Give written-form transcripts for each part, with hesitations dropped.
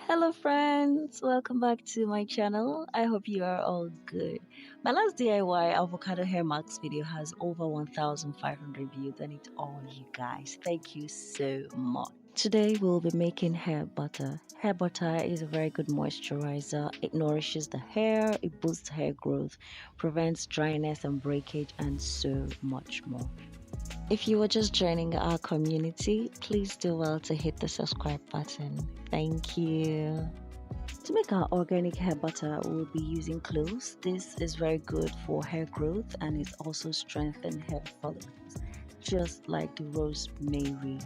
Hello, friends. Welcome back to my channel. I hope you are all good. My last DIY avocado hair mask video has over 1,500 views, and it's all you guys. Thank you so much. Today, we'll be making hair butter. Hair butter is a very good moisturizer. It nourishes the hair, it boosts hair growth, prevents dryness and breakage, and so much more. If you are just joining our community, please do well to hit the subscribe button. Thank you. To make our organic hair butter, we'll be using cloves. This is very good for hair growth and it also strengthens hair follicles, just like the rosemary.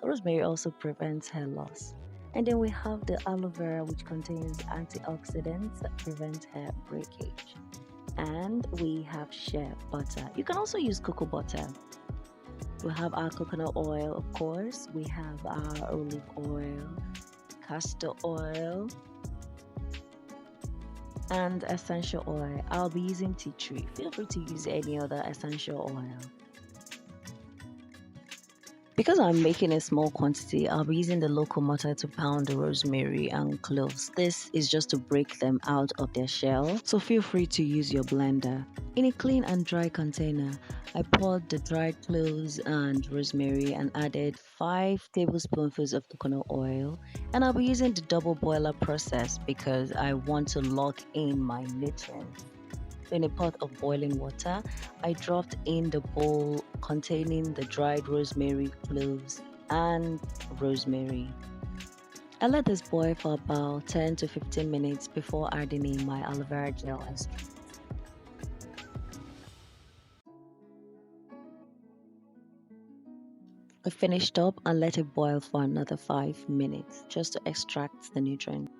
Rosemary also prevents hair loss. And then we have the aloe vera, which contains antioxidants that prevent hair breakage. And we have shea butter. You can also use cocoa butter. We have our coconut oil, of course. We have our olive oil, castor oil, and essential oil. I'll be using tea tree. Feel free to use any other essential oil. Because I'm making a small quantity, I'll be using the local mortar to pound the rosemary and cloves. This is just to break them out of their shell, so feel free to use your blender. In a clean and dry container, I poured the dried cloves and rosemary and added 5 tablespoonfuls of coconut oil. And I'll be using the double boiler process because I want to lock in my nutrients. In a pot of boiling water, I dropped in the bowl containing the dried rosemary, cloves, and rosemary. I let this boil for about 10 to 15 minutes before adding in my aloe vera gel extract. I finished up and let it boil for another 5 minutes just to extract the nutrients.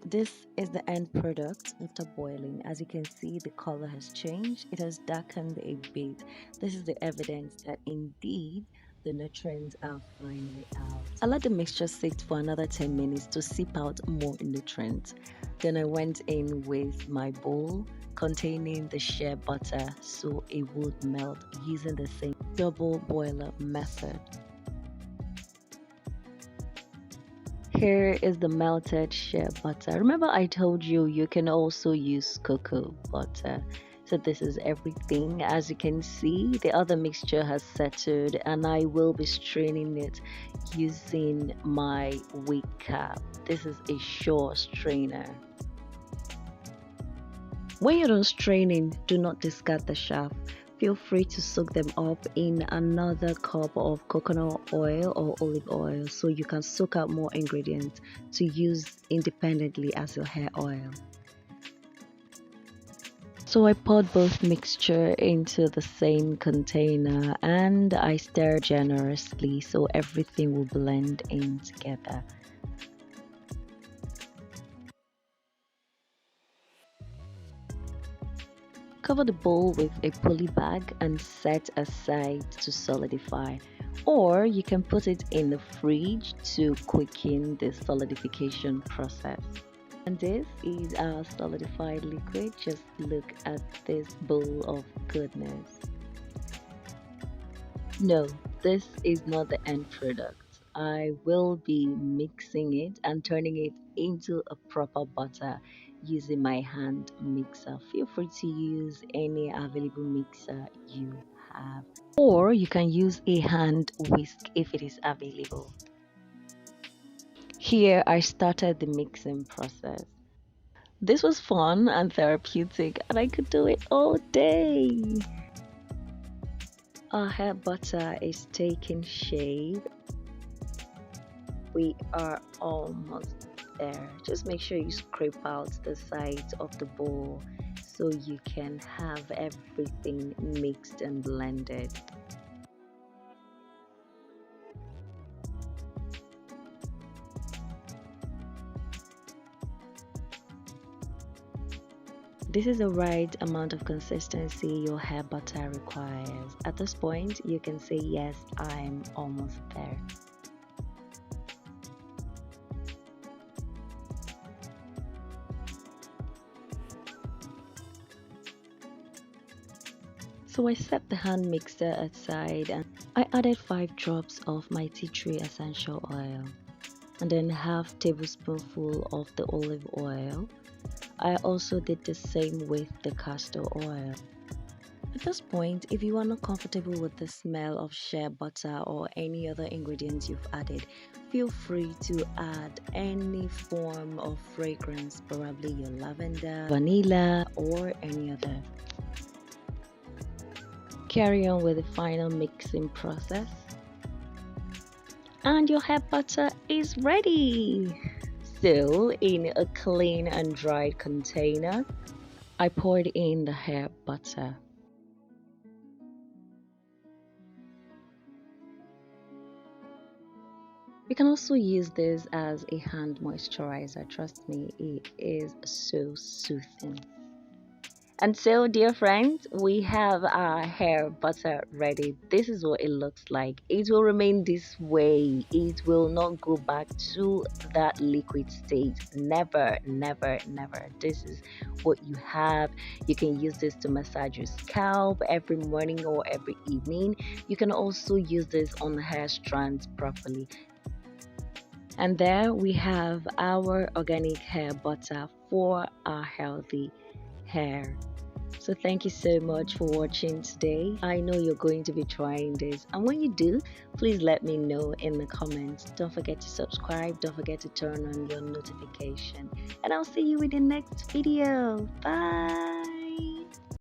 This is the end product after boiling. As you can see, the color has changed. It has darkened a bit. This is the evidence that indeed the nutrients are finally out. I let the mixture sit for another 10 minutes to sip out more nutrients. Then I went in with my bowl containing the shea butter so it would melt using the same double boiler method. Here is the melted shea butter. Remember I told you you can also use cocoa butter. So this is everything. As you can see, the other mixture has settled and I will be straining it using my wig cap. This is a Shea strainer. When you're done straining, do not discard the shaft. Feel free to soak them up in another cup of coconut oil or olive oil so you can soak out more ingredients to use independently as your hair oil. So I poured both mixture into the same container and I stir generously so everything will blend in together. Cover the bowl with a poly bag and set aside to solidify, or you can put it in the fridge to quicken the solidification process. And this is our solidified liquid. Just look at this bowl of goodness. No, this is not the end product. I will be mixing it and turning it into a proper butter using my hand mixer. Feel free to use any available mixer you have, or you can use a hand whisk if it is available. Here I started the mixing process. This was fun and therapeutic and I could do it all day. Our hair butter is taking shape. We are almost there. Just make sure you scrape out the sides of the bowl so you can have everything mixed and blended. This is the right amount of consistency your hair butter requires. At this point, you can say, yes, I'm almost there. So I set the hand mixer aside and I added 5 drops of my tea tree essential oil and then half tablespoonful of the olive oil. I also did the same with the castor oil. At this point, if you are not comfortable with the smell of shea butter or any other ingredients you've added, feel free to add any form of fragrance, probably your lavender, vanilla, or any other. Carry on with the final mixing process. And your hair butter is ready! So, in a clean and dried container, I poured in the hair butter. You can also use this as a hand moisturizer. Trust me, it is so soothing. And so, dear friends, we have our hair butter ready. This is what it looks like. It will remain this way. It will not go back to that liquid state. Never, never, never. This is what you have. You can use this to massage your scalp every morning or every evening. You can also use this on the hair strands properly. And there we have our organic hair butter for our healthy hair. So thank you so much for watching today. I know you're going to be trying this, and when you do, please let me know in the comments. Don't forget to subscribe, don't forget to turn on your notification, and I'll see you in the next video. Bye.